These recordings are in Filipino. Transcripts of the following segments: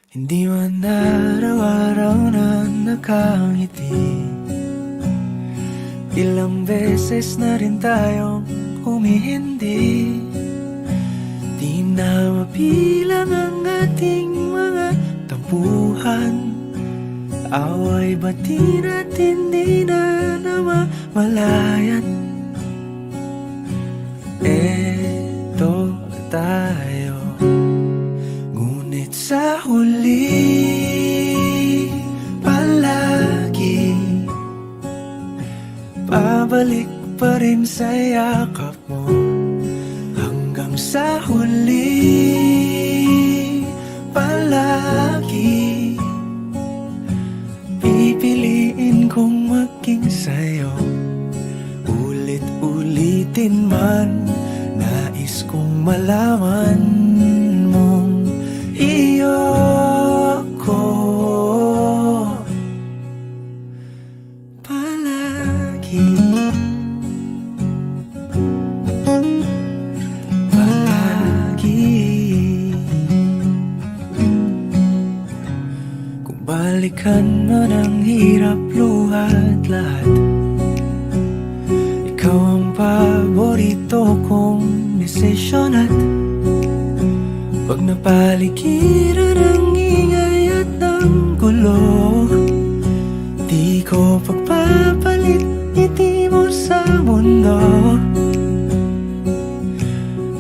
Hindi man araw-araw na nakangiti, ilang beses na rin tayong humihindi. Di na mabilang ang ating mga tampuhan, away bati natin di na namamalayan. Eto tayo, ngunit sa huli palagi pabalik pa rin sa yakap mo. Hanggang sa huli palagi pipiliin kong maging sa'yo. Ulit-ulitin man, nais kong malaman mong iyo ako palagi. Kung balikan man ang hirap, luhat lahat, ikaw ang paborito kong desisyon. At pag napaligiran ang ingay at ng gulo, di ko pagpapalit ngiti mo sa mundo.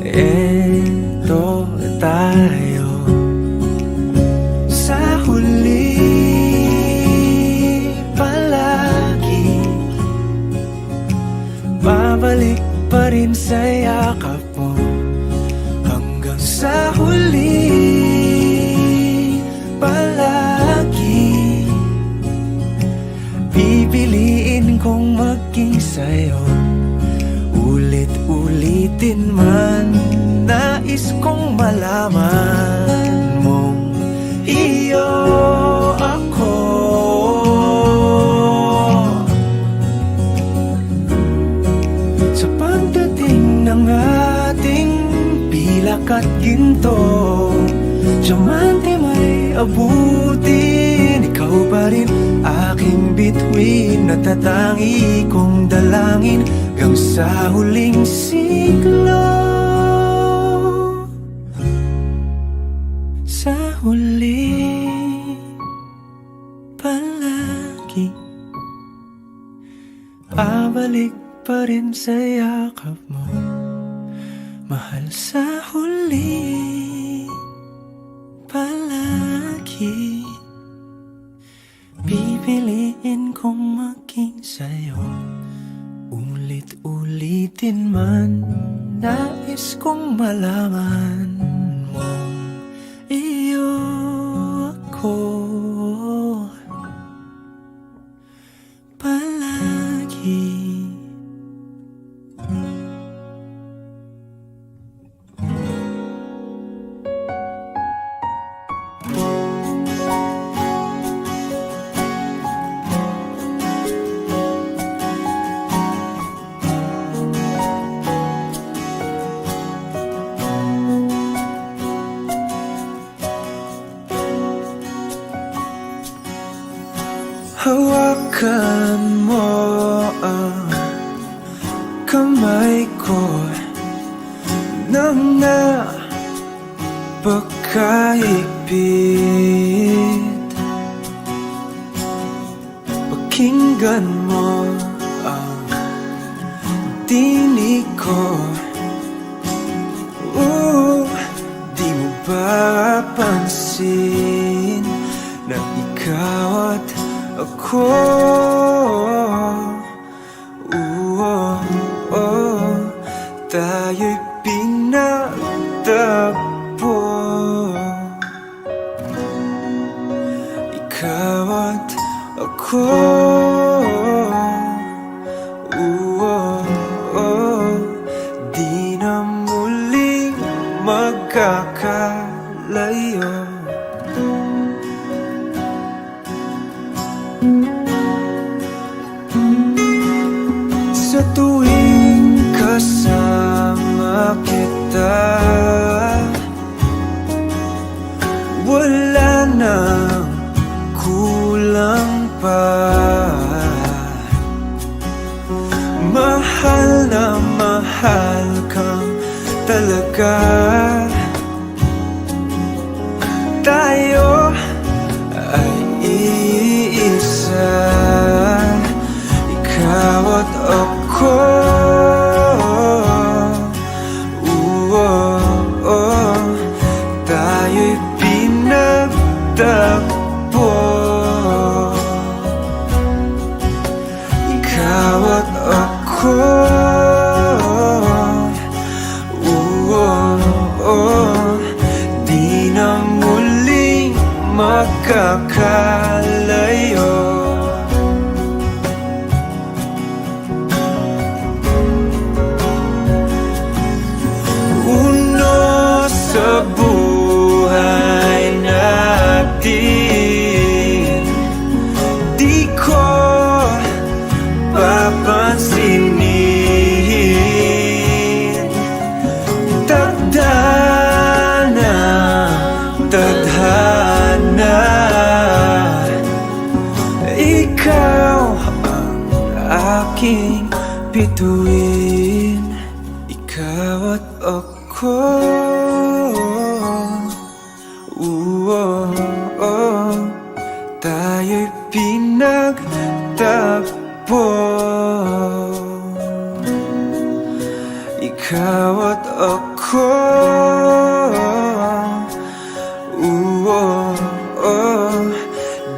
Eto tayo, sa huli palagi babalik pa rin sa yakap mo. Hanggang sa huli palagi pipiliin kong maging sa'yo. Ulit-ulitin man, nais kong malaman mong iyo ako sa pagdating ng ating pilak at ginto. Diamante may abutin, ikaw pa rin aking bituin, natatangi kong dalangin hanggang sa huling siglo. Sa huli palagi pabalik pa rin sa yakap mo, mahal. Sa huli palagi pipiliin kong maging sa'yo. Ulit-ulitin man, nais kong malaman mong iyo ako palagi. Hawakan mo ang kamay ko nang napakahigpit. Pakinggan mo ang tinig ko. Di mo ba pansin na ikaw at ako, tayo'y pinagtagpo. Ikaw at ako, di na muling magkakalayo. Sa tuwing kasama kita, wala ng kulang pa. Mahal na mahal kang talaga. Tayo ay iisa, ikaw at ako. Tayo'y pinagtagpo, ikaw at ako. Di na muling makakalayo. Uno sa buhay natin, di ko papansinin. Tadhana, tadhana, ikaw ang aking bituin, ikaw at ako. Tayo'y pinagtagpo, ikaw at ako.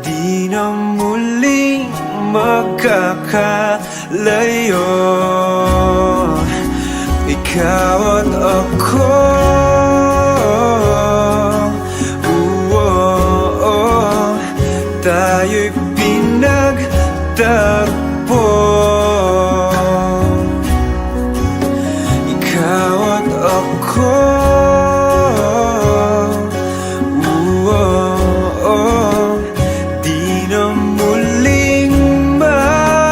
Di na muling magkakalayo, ikaw at ako. Tayo'y pinagtagpo, ikaw at ako. Di na muling magkakalayo.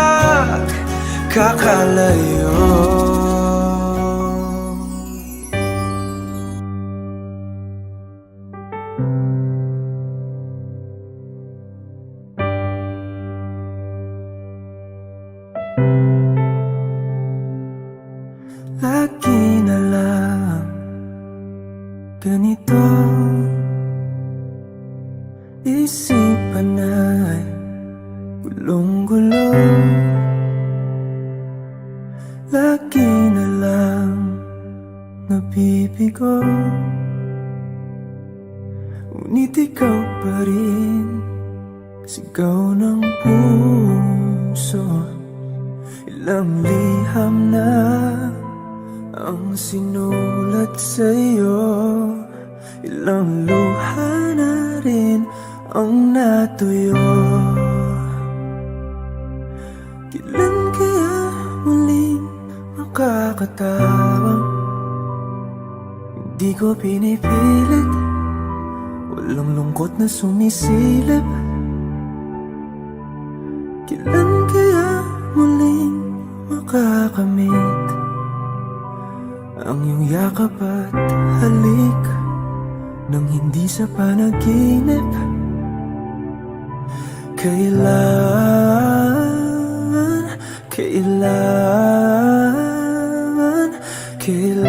Lagi na lang ganito, isipan ay gulong-gulo. Lagi na lang nabibigo, ngunit ikaw pa rin sigaw ng puso. Ilang liham na ang sinulat sa'yo, ilang luha na rin ang natuyo. Kailan kaya muling makakatawang? Hindi ko pinipilit, walang lungkot na sumisilip. Kailan kaya muling makakamit ang iyong yakap at halik nang hindi sa panaginip? Kailan, kailan, kailan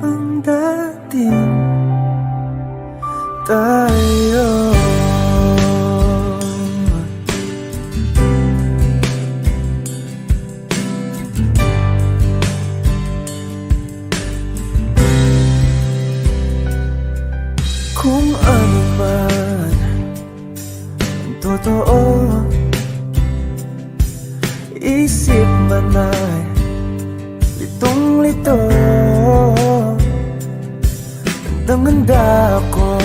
ang dating tayo? Kung ano man ang totoo, isip man ay litong-lito. Handang-handa ako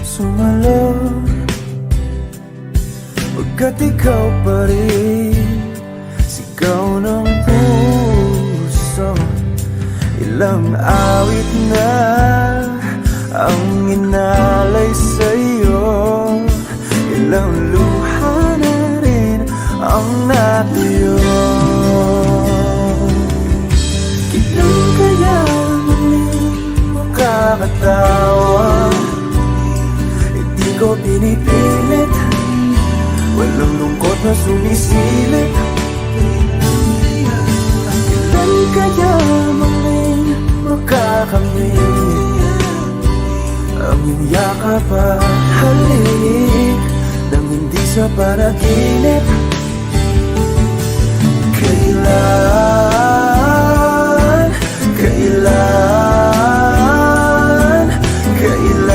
sumalo, pagkat ikaw pa rin sigaw ng puso. Ilang awit na ang inalay sa'yo, ilang luha na rin ang natuyo. Kailan kaya muling nakakatawa. Hindi ko pinipilit, walang lungkot na sumisilip. Kailan kaya muling makakamit ang iyong yakap at halik nang hindi sa panaginip? Kailan, kailan, kailan,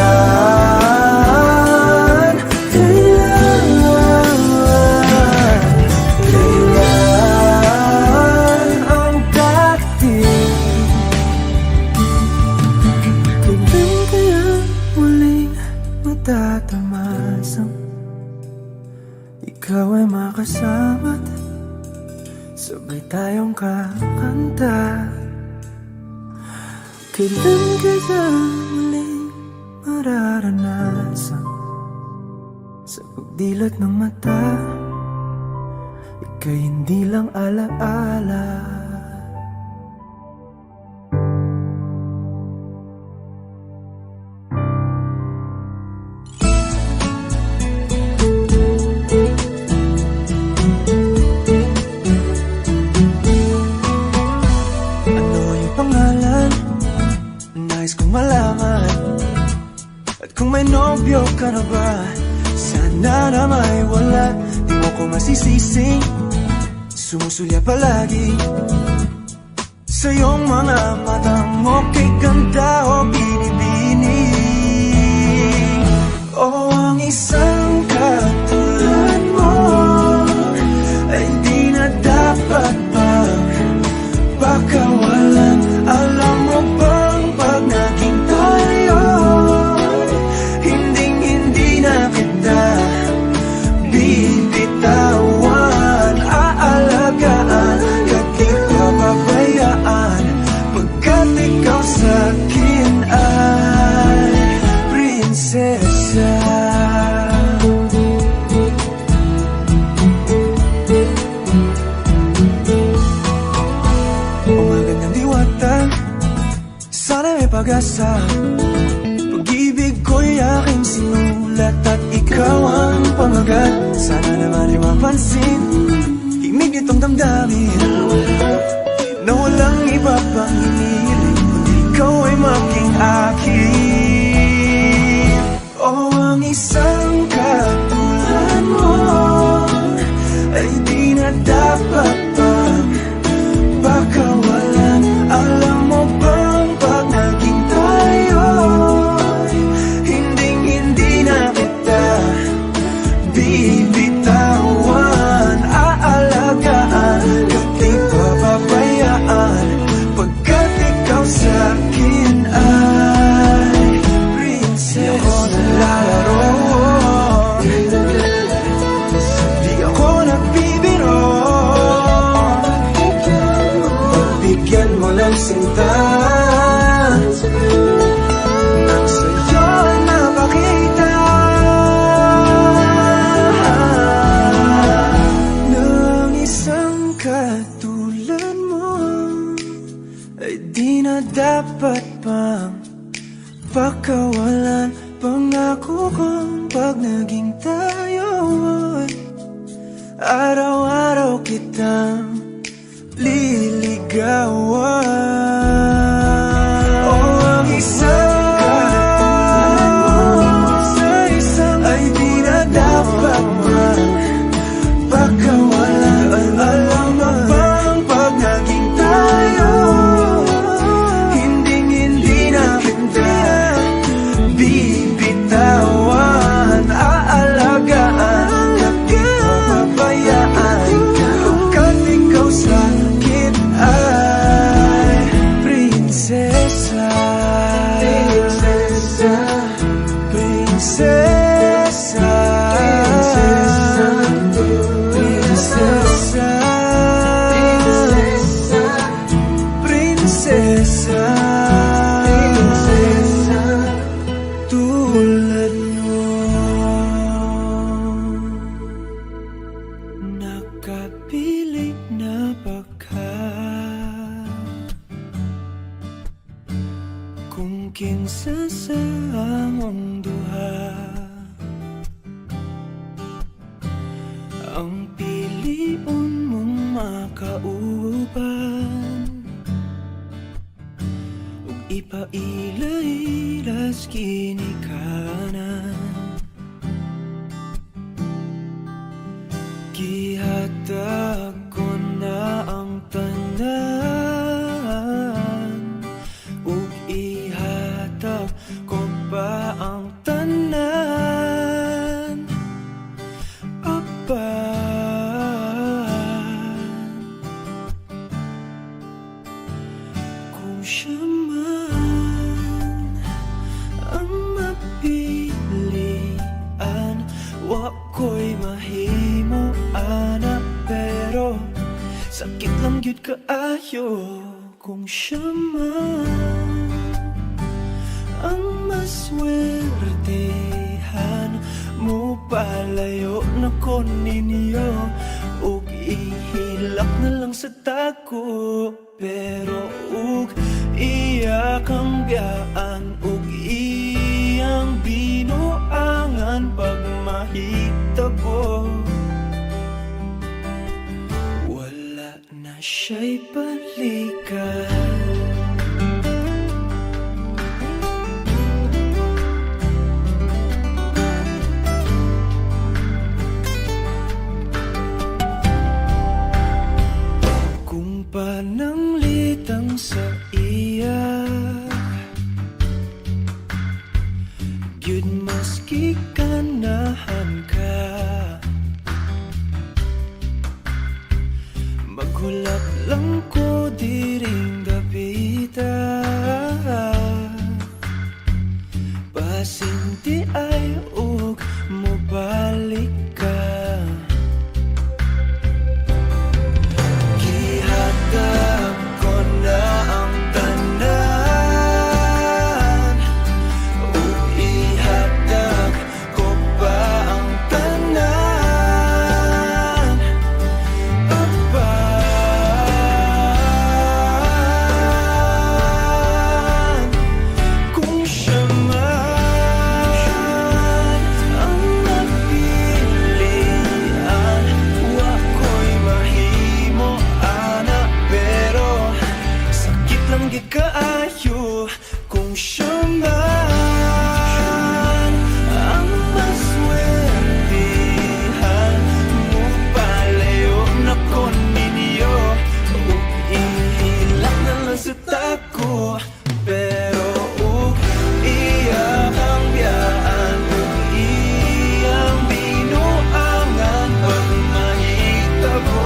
kailan ang dating? Kailan kaya muling matatamasang ikaw ay makasama't sabay tayong kakanta? Kailan kaya muling mararanasan sa pagdilat ng mata ika'y hindi lang alaala? Nais kong malaman, at kung may nobyo ka na ba, sana na may wala. Di mo ko masisising sumusulya palagi sa iyong mga matang okay ganda o binibini. O ang isang katulad mo ay di na dapat pang pakawalan. Alam mo bang pag naging tayo, hinding-hindi na kita bibitawan. Aalagaan, kahit papabayaan, pagkat ikaw sa'kin ay prinsesa. Sana may pag-asa, pag-ibig ko'y aking sinulat at ikaw ang pamagat. Sana naman ay mapansin himig nitong damdamin na walang iba pang hiniling kundi ikaw ay maging akin. O ang isang katulad mo ay di na dapat pang pakawalan. Alam mo bang pag naging tayo, hinding-hindi na kita bibitawan. Aalagaan, kahit papabayaan, pagkat ikaw sa'kin ay prinsesa. Di ako naglalaro, di ako nagbibiro. Pagbigyan mo ng sinta, nang sa'yo napakita ng isang katulad mo ay di na dapat pang pakawalan. Pangako kong pag naging tayo, araw-araw kitang liligawan. O ang isang katulad mo sa isang ay di na dapat pakawalan. Alam mo bang pag naging tayo, hinding-hindi na kita bibitawan. Aalagaan, kahit papabayaan, pagkat ikaw sa'kin ay kinsa sa among duha. Ang pilion mong makauban ug ipailailas kinikanan. Gihatag ko na ang tanan ug ihatag ko pa ang tanan. Kung siya man ang mapilian, wa ko'y mahimo ana, pero sakit lang gyud kaayo. Kung siya man ang maswertehan, mo palayo na ko ninyo ug ihilak na lang sa tako. Pero ug iya kang biyaan ug iyang binuangan pag mahitabo, wala na siya'y balikan. Pananglitang sa iya gyud maski ganahan ka, maghulap lang ko diring gabita, pasinti ay ug mobalik ka. Kaayo kung siya man ang maswertehan, mo palayo na ko ninyo ug ihilak na lang sa tako. Pero ug iya kang biyaan ug iyang binuangan pag mahitabo,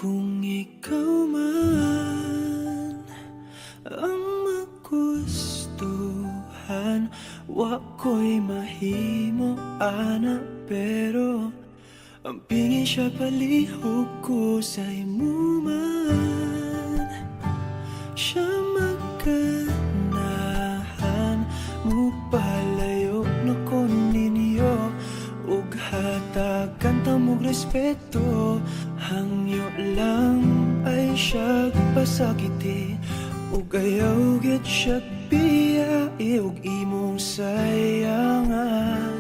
kung ikaw man ang magustuhan, wa ko'y mahimo ana, pero ang pingin siya palihog ko sa imo man. Siya maganahan, mo palayo na ko ninyo ug hatagan ta mog respeto. Hangyo lang ay siya pasakiti ug ayaw gyud siya biyai ug imong sayangan.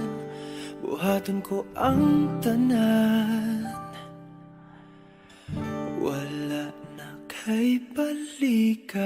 Buhaton ko ang tanan, wala na kay balikan.